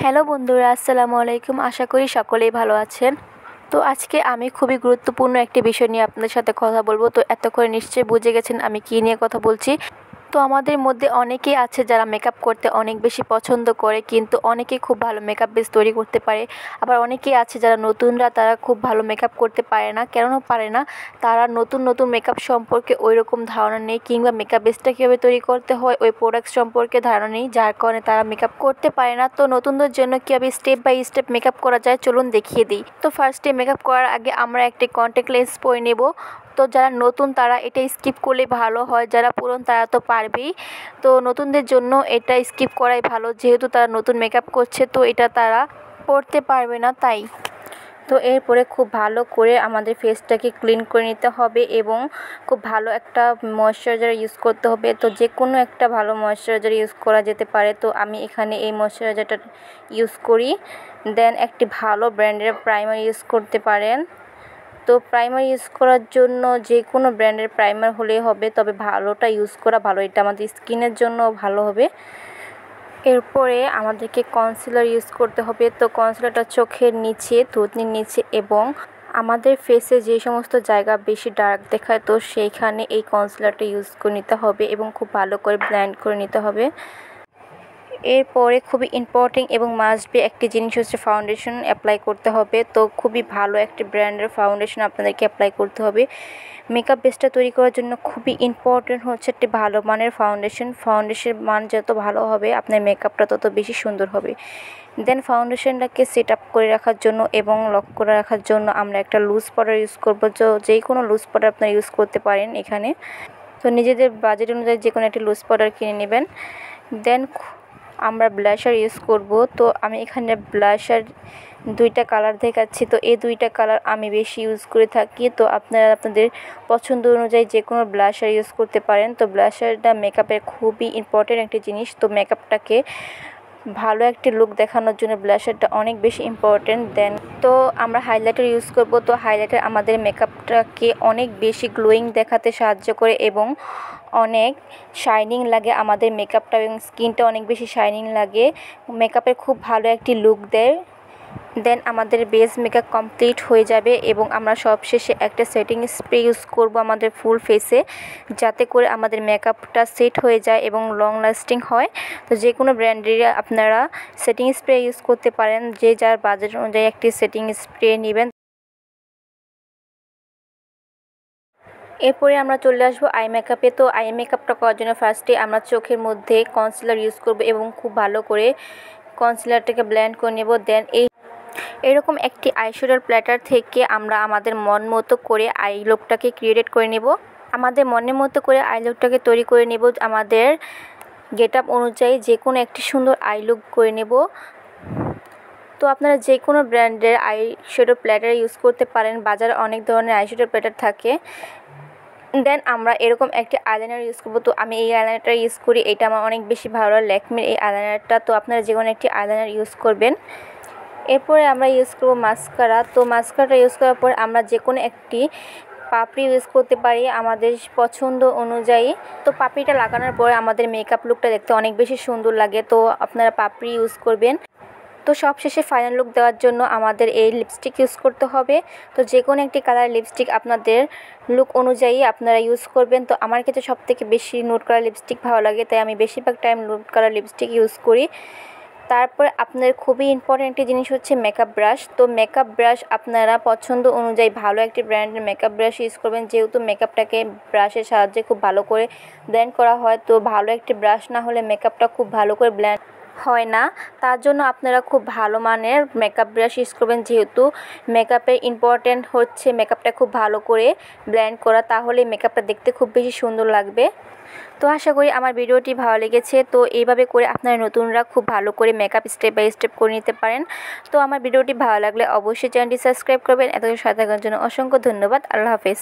Hello বন্ধুরা, আসসালামু আলাইকুম। আশা করি সকলেই ভালো আছেন। তো আজকে আমি খুবই গুরুত্বপূর্ণ একটি বিষয় নিয়ে আপনাদের সাথে কথা বলবো। তো এতক্ষণে নিশ্চয়ই বুঝে গেছেন আমি কী নিয়ে কথা বলছি। তো আমাদের মধ্যে অনেকেই আছে যারা মেকআপ করতে অনেক বেশি পছন্দ করে, কিন্তু অনেকেই খুব ভালো মেকআপ বেস তৈরি করতে পারে। আবার অনেকেই আছে যারা নতুনরা, তারা খুব ভালো মেকআপ করতে পারে না। কেন পারে না? তারা নতুন মেকআপ সম্পর্কে ওইরকম ধারণা নেই, কিংবা মেকআপ বেসটা কীভাবে তৈরি করতে হয় ওই প্রোডাক্ট সম্পর্কে ধারণা নেই, যার কারণে তারা মেকআপ করতে পারে না। তো নতুনদের জন্য কীভাবে স্টেপ বাই স্টেপ মেকআপ করা যায় চলুন দেখিয়ে দিই। তো ফার্স্টে মেকআপ করার আগে আমরা একটি কন্ট্যাক্ট লেন্স পরে নেব। তো যারা নতুন তারা এটা স্কিপ করলে ভালো হয়, যারা পুরনো তারা তো পারবেই। তো নতুনদের জন্য এটা স্কিপ করাই ভালো, যেহেতু তারা নতুন মেকআপ করছে, তো এটা তারা পড়তে পারবে না তাই। তো এরপরে খুব ভালো করে আমাদের ফেসটাকে ক্লিন করে নিতে হবে এবং খুব ভালো একটা ময়েশ্চারাইজার ইউজ করতে হবে। তো যে কোনো একটা ভালো ময়েশ্চারাইজার ইউজ করা যেতে পারে। তো আমি এখানে এই ময়েশ্চারাইজারটা ইউজ করি। দেন একটি ভালো ব্র্যান্ডের প্রাইমার ইউজ করতে পারেন। তো প্রাইমার ইউজ করার জন্য যে কোনো ব্র্যান্ডের প্রাইমার হলেই হবে, তবে ভালোটা ইউজ করা ভালো, এটা আমাদের স্কিনের জন্য ভালো হবে। এরপরে আমাদেরকে কনসিলার ইউজ করতে হবে। তো কনসিলারটা চোখের নিচে, থুতনির নিচে এবং আমাদের ফেসে যে সমস্ত জায়গা বেশি ডার্ক দেখায়, তো সেইখানে এই কনসিলারটা ইউজ করে নিতে হবে এবং খুব ভালো করে ব্লেন্ড করে নিতে হবে। এরপরে খুবই ইম্পর্টেন্ট এবং মাস্ট বি একটি জিনিস হচ্ছে ফাউন্ডেশন অ্যাপ্লাই করতে হবে। তো খুবই ভালো একটি ব্র্যান্ডের ফাউন্ডেশন আপনাদেরকে অ্যাপ্লাই করতে হবে। মেকআপ বেসটা তৈরি করার জন্য খুবই ইম্পর্টেন্ট হচ্ছে একটি ভালো মানের ফাউন্ডেশনের মান যত ভালো হবে আপনার মেকআপটা তত বেশি সুন্দর হবে। দেন ফাউন্ডেশনটাকে সেট আপ করে রাখার জন্য এবং লক করে রাখার জন্য আমরা একটা লুজ পাউডার ইউজ করবো। যে কোনো লুজ পাউডার আপনারা ইউজ করতে পারেন এখানে। তো নিজেদের বাজেট অনুযায়ী যে কোনো একটি লুজ পাউডার কিনে নেবেন। দেন আমরা ব্লাশার ইউজ করব। তো আমি এখানে ব্লাশার দুইটা কালার দেখাচ্ছি। তো এই দুইটা কালার আমি বেশি ইউজ করে থাকি। তো আপনারা আপনাদের পছন্দ অনুযায়ী যে কোনো ব্লাশার ইউজ করতে পারেন। তো ব্লাশারটা মেকআপের খুবই ইম্পর্টেন্ট একটি জিনিস। তো মেকআপটাকে ভালো একটি লুক দেখানোর জন্য ব্লাশারটা অনেক বেশি ইম্পর্টেন্ট। দেন তো আমরা হাইলাইটার ইউজ করব। তো হাইলাইটার আমাদের মেকআপটাকে অনেক বেশি গ্লোয়িং দেখাতে সাহায্য করে এবং অনেক শাইনিং লাগে আমাদের মেকআপটা, এবং স্কিনটা অনেক বেশি শাইনিং লাগে, মেকআপের খুব ভালো একটি লুক দেয়। দেন আমাদের বেস মেকআপ কমপ্লিট হয়ে যাবে এবং আমরা সবশেষে একটা সেটিং স্প্রে ইউজ করব আমাদের ফুল ফেসে, যাতে করে আমাদের মেকআপটা সেট হয়ে যায় এবং লং লাস্টিং হয়। তো যে কোনো ব্র্যান্ডের আপনারা সেটিং স্প্রে ইউজ করতে পারেন, যে যার বাজেট অনুযায়ী একটি সেটিং স্প্রে নেবেন। এরপরে আমরা চলে আসবো আই মেকআপে। তো আই মেকআপটা করার জন্য ফার্স্টে আমরা চোখের মধ্যে কনসিলার ইউজ করব এবং খুব ভালো করে কনসিলারটাকে ব্লেন্ড করে নেব। দেন এরকম একটি আইশ্যাডোর প্ল্যাটার থেকে আমরা আমাদের মন মতো করে আই লুকটাকে ক্রিয়েট করে নেব। আমাদের মনের মতো করে আই লুকটাকে তৈরি করে নেব। আমাদের গেট আপ অনুযায়ী যে কোনো একটি সুন্দর আই লুক করে নেব। তো আপনারা যে কোনো ব্র্যান্ডের আইশ্যাডো প্ল্যাটার ইউজ করতে পারেন, বাজারে অনেক ধরনের আইশ্যাডো প্ল্যাটার থাকে। দেন আমরা এরকম একটি আইলাইনার ইউজ করবো। তো আমি এই আইলাইনারটা ইউজ করি, এটা আমার অনেক বেশি ভালো লাগে, ল্যাকমির এই আইলাইনারটা। তো আপনারা যে কোনো একটি আইলাইনার ইউজ করবেন। এরপরে আমরা ইউজ করব মাস্কারা। তো মাস্কারাটা ইউজ করার পর আমরা যে কোনো একটি পাপড়ি ইউজ করতে পারি আমাদের পছন্দ অনুযায়ী। তো পাপড়িটা লাগানোর পরে আমাদের মেকআপ লুকটা দেখতে অনেক বেশি সুন্দর লাগে। তো আপনারা পাপড়ি ইউজ করবেন। তো সবশেষে ফাইনাল লুক দেওয়ার জন্য আমাদের এই লিপস্টিক ইউজ করতে হবে। তো যে কোনো একটি কালার লিপস্টিক আপনাদের লুক অনুযায়ী আপনারা ইউজ করবেন। তো আমার ক্ষেত্রে সবথেকে বেশি নুড কালার লিপস্টিক ভালো লাগে, তাই আমি বেশিরভাগ time nude colour lipstick use করি। তারপর আপনাদের খুবই ইম্পর্টেন্ট একটি জিনিস হচ্ছে মেকআপ ব্রাশ। তো মেকআপ ব্রাশ আপনারা পছন্দ অনুযায়ী ভালো একটি ব্র্যান্ডের মেকআপ ব্রাশ ইউজ করবেন, যেহেতু মেকআপটাকে ব্রাশের সাহায্যে খুব ভালো করে ব্লেন্ড করা হয়। তো ভালো একটি ব্রাশ না হলে মেকআপটা খুব ভালো করে ব্লেন্ড হয় না। তার জন্য আপনারা খুব ভালো মানের মেকআপ ব্রাশ ইউজ করবেন, যেহেতু মেকআপের ইম্পর্টেন্ট হচ্ছে মেকআপটা খুব ভালো করে ব্লেন্ড করা, তাহলে মেকআপটা দেখতে খুব বেশি সুন্দর লাগবে। তো আশা করি আমার ভিডিওটি ভালো লেগেছে। তো এইভাবে করে আপনারা নতুনরা খুব ভালো করে মেকআপ স্টেপ বাই স্টেপ করে নিতে পারেন। তো আমার ভিডিওটি ভালো লাগলে অবশ্যই চ্যানেলটি সাবস্ক্রাইব করবেন। এতক্ষণ সাথে থাকার জন্য অসংখ্য ধন্যবাদ। আল্লাহ হাফেজ।